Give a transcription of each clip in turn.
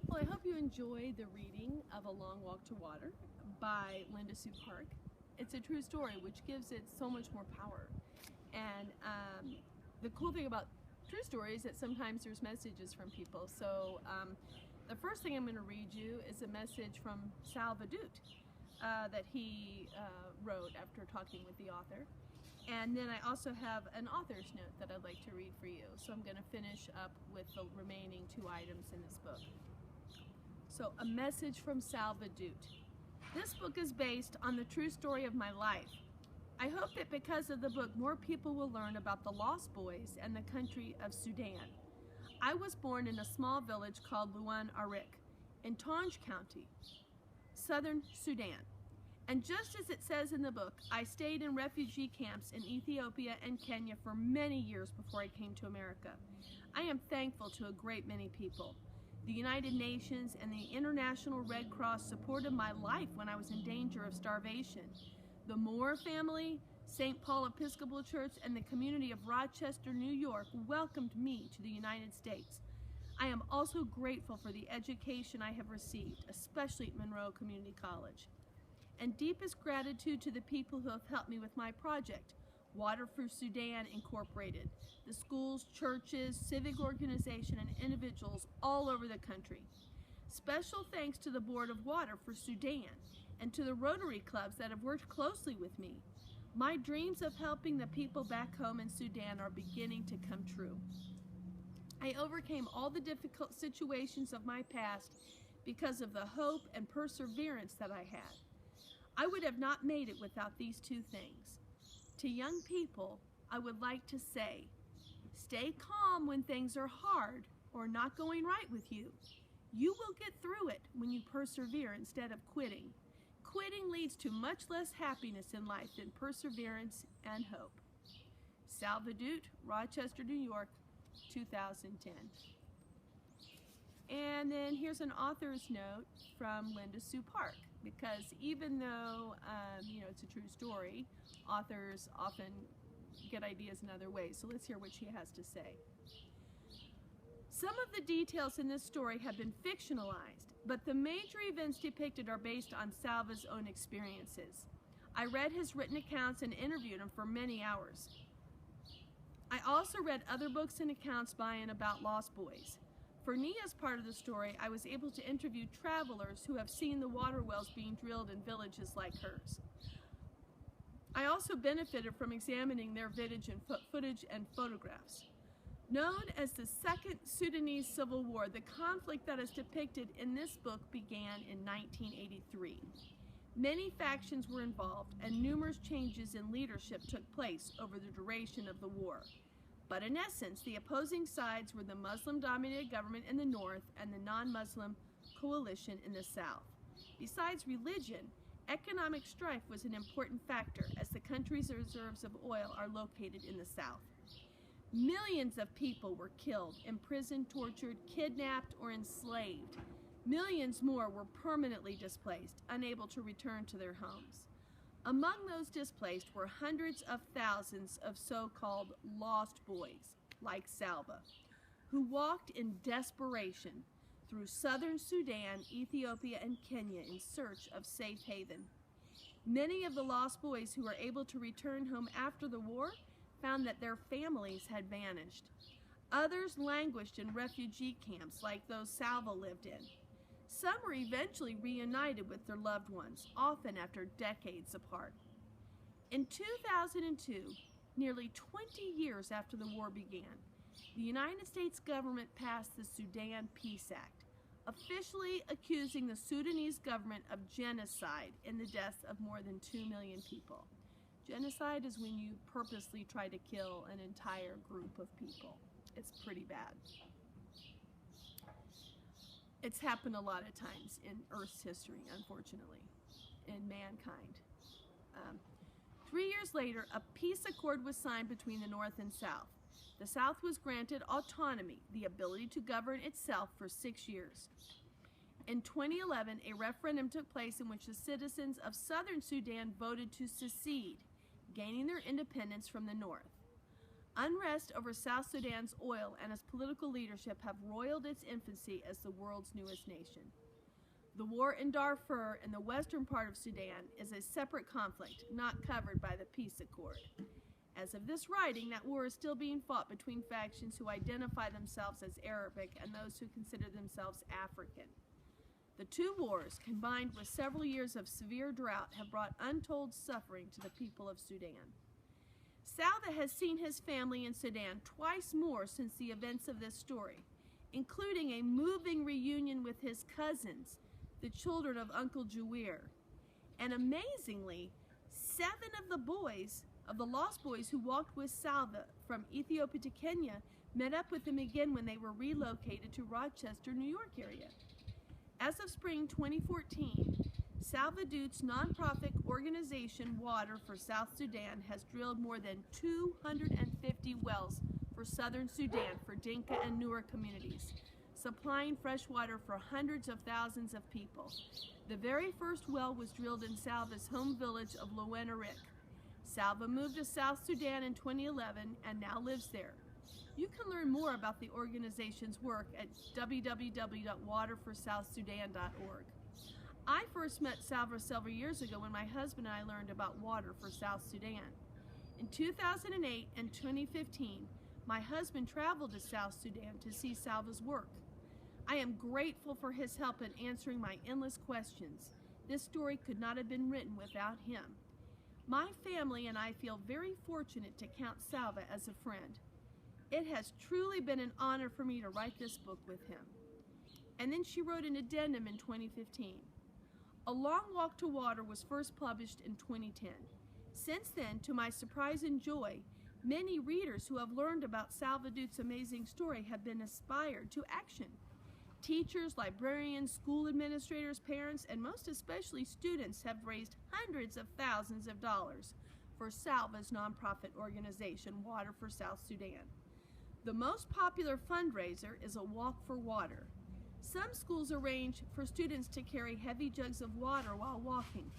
Well, I hope you enjoy the reading of A Long Walk to Water by Linda Sue Park. It's a true story, which gives it so much more power. And the cool thing about true stories is that sometimes there's messages from people. So the first thing I'm going to read you is a message from Salva that he wrote after talking with the author. And then I also have an author's note that I'd like to read for you. So I'm going to finish up with the remaining two items in this book. So, a message from Salva. This book is based on the true story of my life. I hope that because of the book, more people will learn about the Lost Boys and the country of Sudan. I was born in a small village called Luan Arik in Tanj County, southern Sudan. And just as it says in the book, I stayed in refugee camps in Ethiopia and Kenya for many years before I came to America. I am thankful to a great many people. The United Nations and the International Red Cross supported my life when I was in danger of starvation. The Moore family, St. Paul Episcopal Church, and the community of Rochester, New York welcomed me to the United States. I am also grateful for the education I have received, especially at Monroe Community College. And deepest gratitude to the people who have helped me with my project, Water for Sudan Incorporated, the schools, churches, civic organization, and individuals all over the country. Special thanks to the Board of Water for Sudan and to the Rotary clubs that have worked closely with me. My dreams of helping the people back home in Sudan are beginning to come true. I overcame all the difficult situations of my past because of the hope and perseverance that I had. I would have not made it without these two things. To young people, I would like to say, stay calm when things are hard or not going right with you. You will get through it when you persevere instead of quitting. Quitting leads to much less happiness in life than perseverance and hope. Salva, Rochester, New York, 2010. And then here's an author's note from Linda Sue Park, because even though it's a true story, authors often get ideas in other ways. So let's hear what she has to say. Some of the details in this story have been fictionalized, but the major events depicted are based on Salva's own experiences. I read his written accounts and interviewed him for many hours. I also read other books and accounts by and about Lost Boys. For Nia's part of the story, I was able to interview travelers who have seen the water wells being drilled in villages like hers. I also benefited from examining their footage and photographs. Known as the Second Sudanese Civil War, the conflict that is depicted in this book began in 1983. Many factions were involved, and numerous changes in leadership took place over the duration of the war. But in essence, the opposing sides were the Muslim-dominated government in the north and the non-Muslim coalition in the south. Besides religion, economic strife was an important factor, as the country's reserves of oil are located in the south. Millions of people were killed, imprisoned, tortured, kidnapped, or enslaved. Millions more were permanently displaced, unable to return to their homes. Among those displaced were hundreds of thousands of so-called lost boys, like Salva, who walked in desperation through southern Sudan, Ethiopia, and Kenya in search of safe haven. Many of the lost boys who were able to return home after the war found that their families had vanished. Others languished in refugee camps like those Salva lived in. Some were eventually reunited with their loved ones, often after decades apart. In 2002, nearly 20 years after the war began, the United States government passed the Sudan Peace Act, officially accusing the Sudanese government of genocide in the deaths of more than 2 million people. Genocide is when you purposely try to kill an entire group of people. It's pretty bad. It's happened a lot of times in Earth's history, unfortunately, in mankind. 3 years later, a peace accord was signed between the North and South. The South was granted autonomy, the ability to govern itself for 6 years. In 2011, a referendum took place in which the citizens of southern Sudan voted to secede, gaining their independence from the North. Unrest over South Sudan's oil and its political leadership have roiled its infancy as the world's newest nation. The war in Darfur in the western part of Sudan is a separate conflict not covered by the peace accord. As of this writing, that war is still being fought between factions who identify themselves as Arabic and those who consider themselves African. The two wars, combined with several years of severe drought, have brought untold suffering to the people of Sudan. Salva has seen his family in Sudan twice more since the events of this story, including a moving reunion with his cousins, the children of Uncle Juwir. And amazingly, 7 of the lost boys who walked with Salva from Ethiopia to Kenya met up with him again when they were relocated to Rochester, New York area. As of spring 2014, Salva Dute's nonprofit organization Water for South Sudan has drilled more than 250 wells for southern Sudan for Dinka and Nuer communities, supplying fresh water for hundreds of thousands of people. The very first well was drilled in Salva's home village of Lowenarik. Salva moved to South Sudan in 2011 and now lives there. You can learn more about the organization's work at www.waterforsouthsudan.org. I first met Salva several years ago when my husband and I learned about Water for South Sudan. In 2008 and 2015, my husband traveled to South Sudan to see Salva's work. I am grateful for his help in answering my endless questions. This story could not have been written without him. My family and I feel very fortunate to count Salva as a friend. It has truly been an honor for me to write this book with him. And then she wrote an addendum in 2015. A Long Walk to Water was first published in 2010. Since then, to my surprise and joy, many readers who have learned about Salva Dute's amazing story have been inspired to action. Teachers, librarians, school administrators, parents, and most especially students have raised hundreds of thousands of dollars for Salva's nonprofit organization, Water for South Sudan. The most popular fundraiser is a Walk for Water. Some schools arrange for students to carry heavy jugs of water while walking,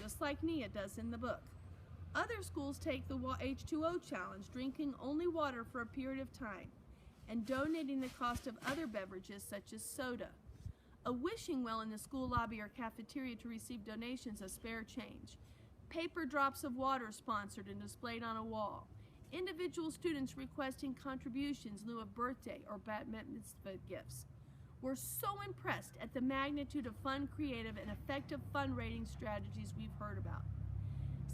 just like Nia does in the book. Other schools take the H2O challenge, drinking only water for a period of time, and donating the cost of other beverages such as soda. A wishing well in the school lobby or cafeteria to receive donations of spare change. Paper drops of water sponsored and displayed on a wall. Individual students requesting contributions in lieu of birthday or bat mitzvah gifts. We're so impressed at the magnitude of fun, creative, and effective fundraising strategies we've heard about.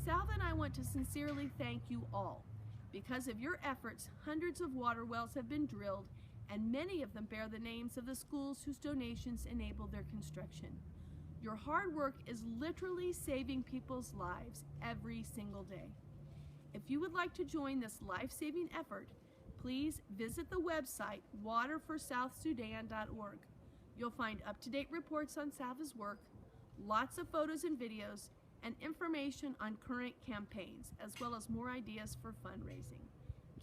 Salva and I want to sincerely thank you all. Because of your efforts, hundreds of water wells have been drilled, and many of them bear the names of the schools whose donations enabled their construction. Your hard work is literally saving people's lives every single day. If you would like to join this life-saving effort, please visit the website waterforsouthsudan.org. You'll find up-to-date reports on Salva's work, lots of photos and videos, and information on current campaigns, as well as more ideas for fundraising.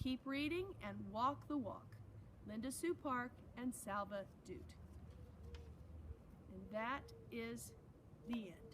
Keep reading and walk the walk. Linda Sue Park and Salva Dute. And that is the end.